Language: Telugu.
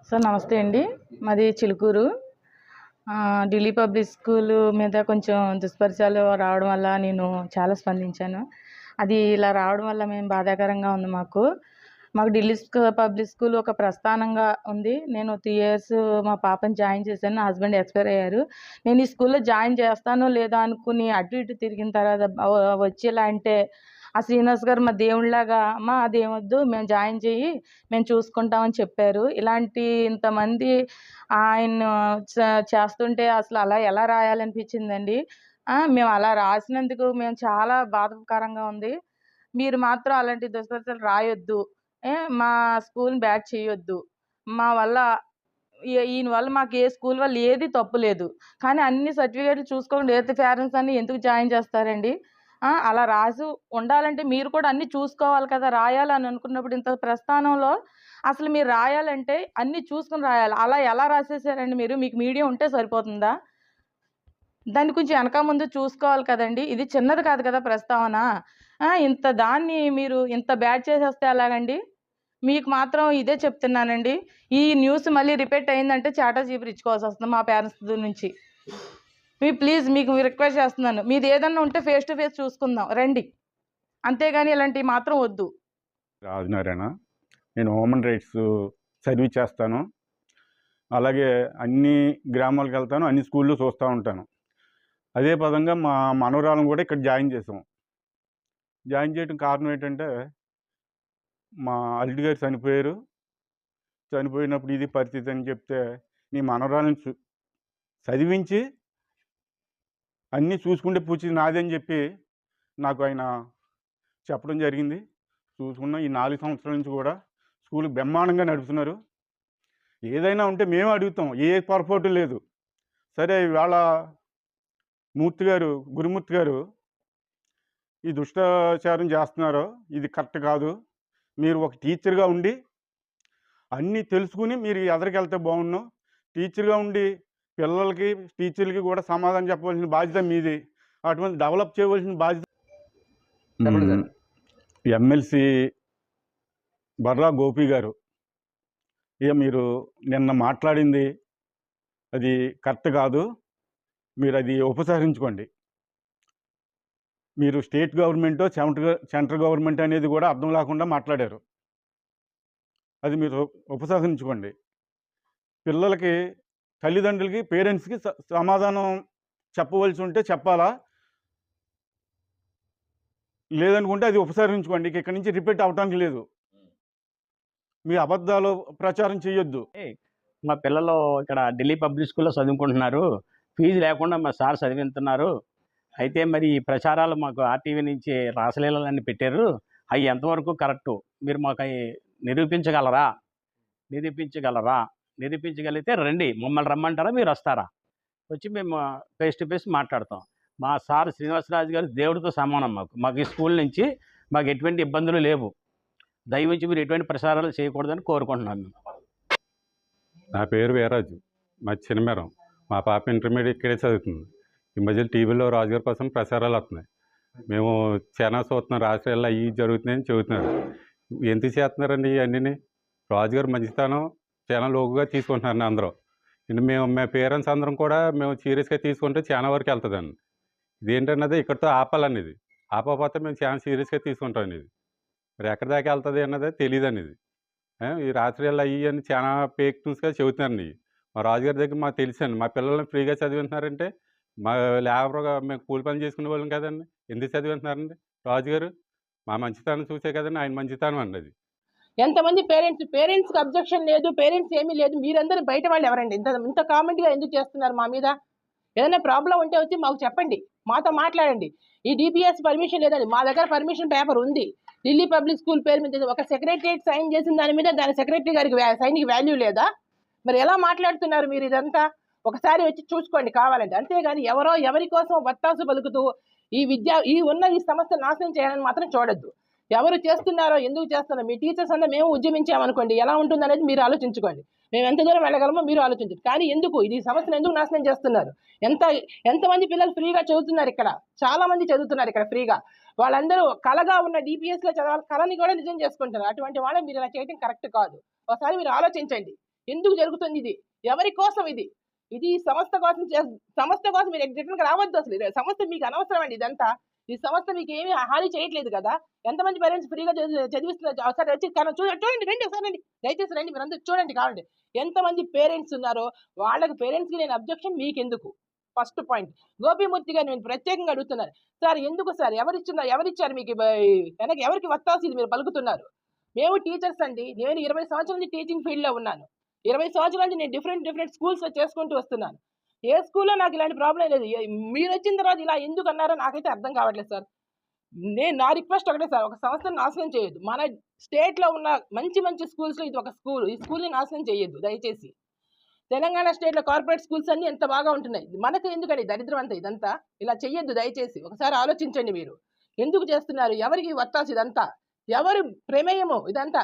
సార్ నమస్తే అండి, మాది చిలుకూరు. ఢిల్లీ పబ్లిక్ స్కూల్ మీద కొంచెం దుష్పరిచయాలు రావడం వల్ల నేను చాలా స్పందించాను. అది ఇలా రావడం వల్ల మేము బాధాకరంగా ఉంది. మాకు ఢిల్లీ పబ్లిక్ స్కూల్ ఒక ప్రస్థానంగా ఉంది. నేను 3 years మా పాపని జాయిన్ చేశాను. నా హస్బెండ్ ఎక్స్పైర్ అయ్యారు. నేను ఈ స్కూల్లో జాయిన్ చేస్తానో లేదా అనుకుని అటు ఇటు తిరిగిన తర్వాత వచ్చేలా అంటే ఆ శ్రీనివాస్ గారు మా దేవుళ్ళలాగా, అమ్మ అదేమొద్దు, మేము జాయిన్ చేయి, మేము చూసుకుంటామని చెప్పారు. ఇంతమంది ఆయన చేస్తుంటే అసలు అలా ఎలా రాయాలనిపించిందండి. మేము అలా రాసినందుకు మేము చాలా బాధాకరంగా ఉంది. మీరు మాత్రం అలాంటి దుష్పరిచయాలు రాయొద్దు, మా స్కూల్ని బ్యాడ్ చేయొద్దు. మా వల్ల ఈయన వల్ల మాకు ఏ స్కూల్ వల్ల ఏది తప్పు లేదు, కానీ అన్ని సర్టిఫికేట్లు చూసుకోకుండా పేరెంట్స్ అన్ని ఎందుకు జాయిన్ చేస్తారండి? అలా రాసి ఉండాలంటే మీరు కూడా అన్నీ చూసుకోవాలి కదా. రాయాలని అనుకున్నప్పుడు ఇంత ప్రస్థానంలో అసలు మీరు రాయాలంటే అన్నీ చూసుకుని రాయాలి. అలా ఎలా రాసేసారండి మీరు? మీకు మీడియం ఉంటే సరిపోతుందా? దాన్ని కొంచెం వెనక ముందు చూసుకోవాలి కదండి. ఇది చిన్నది కాదు కదా ప్రస్తావన. ఇంత దాన్ని మీరు ఇంత బ్యాడ్ చేసేస్తే ఎలాగండి? మీకు మాత్రం ఇదే చెప్తున్నానండి, ఈ న్యూస్ మళ్ళీ రిపీట్ అయిందంటే చాటా చీపురు ఇచ్చుకోవాల్సి వస్తుంది మా పేరెంట్స్ నుంచి. ప్లీజ్ మీకు రిక్వెస్ట్ చేస్తున్నాను, మీది ఏదన్నా ఉంటే ఫేస్ టు ఫేస్ చూసుకుందాం రండి, అంతేగాని ఇలాంటివి మాత్రం వద్దు. రాజనారాయణ, నేను హ్యూమన్ రైట్స్ సర్వీస్ చేస్తాను. అలాగే అన్ని గ్రామాలకు వెళ్తాను, అన్ని స్కూళ్ళు చూస్తూ ఉంటాను. అదే పదంగా మా మనవరాలను కూడా ఇక్కడ జాయిన్ చేసాం. జాయిన్ చేయడం కారణం ఏంటంటే, మా అల్లుడి గారు చనిపోయారు. చనిపోయినప్పుడు ఇది పరిస్థితి అని చెప్తే, నీ మనవరాలను చదివించి అన్నీ చూసుకుంటే పూచి నాది అని చెప్పి నాకు ఆయన చెప్పడం జరిగింది. చూసుకున్న ఈ 4 సంవత్సరాల నుంచి కూడా స్కూల్ బ్రహ్మాండంగా నడుపుతున్నారు. ఏదైనా ఉంటే మేము అడుగుతాం, ఏ పొరపాటు లేదు. సరే, ఇవాళ గురుమూర్తి గారు ఈ దుష్టాచారం చేస్తున్నారో ఇది కరెక్ట్ కాదు. మీరు ఒక టీచర్గా ఉండి అన్నీ తెలుసుకుని మీరు ఎదరికెళ్తే బాగున్నాం. టీచర్గా ఉండి పిల్లలకి టీచర్లకి కూడా సమాధానం చెప్పవలసిన బాధ్యత మీది. అటువంటి డెవలప్ చేయవలసిన బాధ్యత ఎమ్మెల్సీ బర్రా గోపి గారు. ఇక మీరు నిన్న మాట్లాడింది అది కరెక్ట్ కాదు, మీరు అది ఉపసంహరించుకోండి. మీరు స్టేట్ గవర్నమెంటో సెంట్రల్ గవర్నమెంట్ అనేది కూడా అర్థం లేకుండా మాట్లాడారు. అది మీరు ఉపసంహరించుకోండి. పిల్లలకి, తల్లిదండ్రులకి, పేరెంట్స్కి సమాధానం చెప్పవలసి ఉంటే చెప్పాలా, లేదనుకుంటే అది ఉపసంహరించుకోండి. ఇక్కడి నుంచి రిపీట్ అవటానికి లేదు. మీ అబద్ధాలు ప్రచారం చేయొద్దు. మా పిల్లలు ఇక్కడ ఢిల్లీ పబ్లిక్ స్కూల్లో చదువుకుంటున్నారు, ఫీజు లేకుండా మా సార్ చదివిస్తున్నారు. అయితే మరి ఈ ప్రచారాలు మాకు ఆర్టీవీ నుంచి రాసలీలన్నీ పెట్టారు, అవి ఎంతవరకు కరెక్టు? మీరు మాకు అవి నిరూపించగలరా? నిరూపించగలిగితే రండి, మమ్మల్ని రమ్మంటారా, మీరు వస్తారా? వచ్చి మేము ఫేస్ టు ఫేస్ మాట్లాడతాం. మా సార్ శ్రీనివాసరాజు గారు దేవుడితో సమానం. మాకు ఈ స్కూల్ నుంచి మాకు ఎటువంటి ఇబ్బందులు లేవు. దయవుంచి మీరు ఎటువంటి ప్రసారాలు చేయకూడదని కోరుకుంటున్నాను. నా పేరు వీరాజు, మా చిన్నమేరం. మా పాప ఇంటర్మీడియట్ ఇక్కడే చదువుతుంది. ఈ మధ్యలో టీవీలో రాజుగారి కోసం ప్రసారాలు వస్తున్నాయి. మేము చాలా చూస్తున్నాం, రాష్ట్రాల్లో అవి జరుగుతున్నాయని చెబుతున్నారు. ఎందుకు చేస్తున్నారండి ఇవన్నీ? రాజుగారు మంచితనం చాలా లోకుగా తీసుకుంటున్నారండి అందరూ. మా పేరెంట్స్ అందరం కూడా మేము సీరియస్గా తీసుకుంటే చాలా వరకు వెళ్తుందండి. ఇదేంటన్నది ఇక్కడితో ఆపాలనేది. ఆపకపోతే మేము చాలా సీరియస్గా తీసుకుంటాం. ఇది మరి ఎక్కడి దాకా వెళ్తుంది అన్నది తెలియదండి. ఈ రాత్రిళ్ళు అయ్యి అని చాలా ఫేక్ న్యూస్గా చెబుతున్నారండి. మా రాజుగారి దగ్గర మాకు తెలుసండి, మా పిల్లల్ని ఫ్రీగా చదివిస్తున్నారంటే మా లేబర్గా మేము కూలి పని చేసుకునే వాళ్ళం కదండి. ఎందుకు చదివిస్తున్నారండి రాజుగారు? మా మంచితనం చూసే కదండి ఆయన మంచితనం అండి. అది ఎంతమంది పేరెంట్స్కి అబ్జెక్షన్ లేదు, పేరెంట్స్ ఏమీ లేదు, మీరందరూ బయట వాళ్ళు ఎవరండి ఇంత కామెంట్గా ఎందుకు చేస్తున్నారు మా మీద? ఏదైనా ప్రాబ్లం ఉంటే వచ్చి మాకు చెప్పండి, మాతో మాట్లాడండి. ఈ డిపిఎస్ పర్మిషన్ లేదండి, మా దగ్గర పర్మిషన్ పేపర్ ఉంది, ఢిల్లీ పబ్లిక్ స్కూల్ పేరు మీద ఒక సెక్రటరియట్ సైన్ చేసిన దాని మీద దాని సెక్రటరీ గారికి సైన్కి వాల్యూ లేదా? మరి ఎలా మాట్లాడుతున్నారు మీరు? ఇదంతా ఒకసారి వచ్చి చూసుకోండి కావాలంటే. అంతేగాని ఎవరో ఎవరి కోసం వత్తాసు పలుకుతూ ఈ సంస్థ నాశనం చేయాలని మాత్రం చూడొద్దు. ఎవరు చేస్తున్నారో, ఎందుకు చేస్తున్నారో, మీ టీచర్స్ అంతా మేము ఉద్యమించామనుకోండి ఎలా ఉంటుంది అనేది మీరు ఆలోచించుకోండి. మేము ఎంత దూరం వెళ్ళగలమో మీరు ఆలోచించండి. కానీ ఎందుకు ఇది సమస్యను ఎందుకు నాశనం చేస్తున్నారు? ఎంతమంది పిల్లలు ఫ్రీగా చదువుతున్నారు ఇక్కడ? చాలా మంది చదువుతున్నారు ఇక్కడ ఫ్రీగా. వాళ్ళందరూ కళగా ఉన్న DPS లో చదవాలి, కళని కూడా నిజం చేసుకుంటారు. అటువంటి వాళ్ళు మీరు ఇలా చేయడం కరెక్ట్ కాదు. ఒకసారి మీరు ఆలోచించండి, ఎందుకు జరుగుతుంది ఇది, ఎవరి కోసం ఇది సంస్థ కోసం మీరు ఎగ్జిట్కి రావద్దు. అసలు సంస్థ మీకు అనవసరం అండి. ఇదంతా ఈ సంస్థ మీకు ఏమీ హాని చేయట్లేదు కదా. ఎంతమంది పేరెంట్స్ ఫ్రీగా చదివిస్తున్నారు? ఒకసారి వచ్చి చూడండి, రండి ఒకసారి రండి, దయచేసి రండి, మీరు అందరూ చూడండి కావాలండి. ఎంతమంది పేరెంట్స్ ఉన్నారో వాళ్ళకి పేరెంట్స్కి నేను అబ్జెక్షన్ మీకెందుకు? First point. గోపీమూర్తి గారు నేను ప్రత్యేకంగా అడుగుతున్నారు, సార్ ఎందుకు సార్ ఎవరిచ్చారు మీకు వెనక? ఎవరికి వత్తాసు ఇది మీరు పలుకుతున్నారు? మేము టీచర్స్ అండి. నేను 20 సంవత్సరాల నుంచి టీచింగ్ ఫీల్డ్లో ఉన్నాను. 20 సంవత్సరాల నుంచి నేను డిఫరెంట్ స్కూల్స్లో చేసుకుంటూ వస్తున్నాను. ఏ స్కూల్లో నాకు ఇలాంటి ప్రాబ్లం లేదు. మీరు వచ్చిన తర్వాత ఇలా ఎందుకు అన్నారో నాకైతే అర్థం కావట్లేదు సార్. నా రిక్వెస్ట్ ఒకటే సార్, ఒక సంస్థను నాశనం చేయొద్దు. మన స్టేట్లో ఉన్న మంచి స్కూల్స్లో ఇది ఒక స్కూల్. ఈ స్కూల్ని నాశనం చేయొద్దు దయచేసి. తెలంగాణ స్టేట్లో కార్పొరేట్ స్కూల్స్ అన్నీ ఎంత బాగా ఉంటున్నాయి. మనకు ఎందుకండి దరిద్రం అంతా? ఇదంతా ఇలా చెయ్యొద్దు దయచేసి. ఒకసారి ఆలోచించండి మీరు ఎందుకు చేస్తున్నారు? ఎవరికి వత్తాసు ఇదంతా? ఎవరి ప్రమేయము ఇదంతా?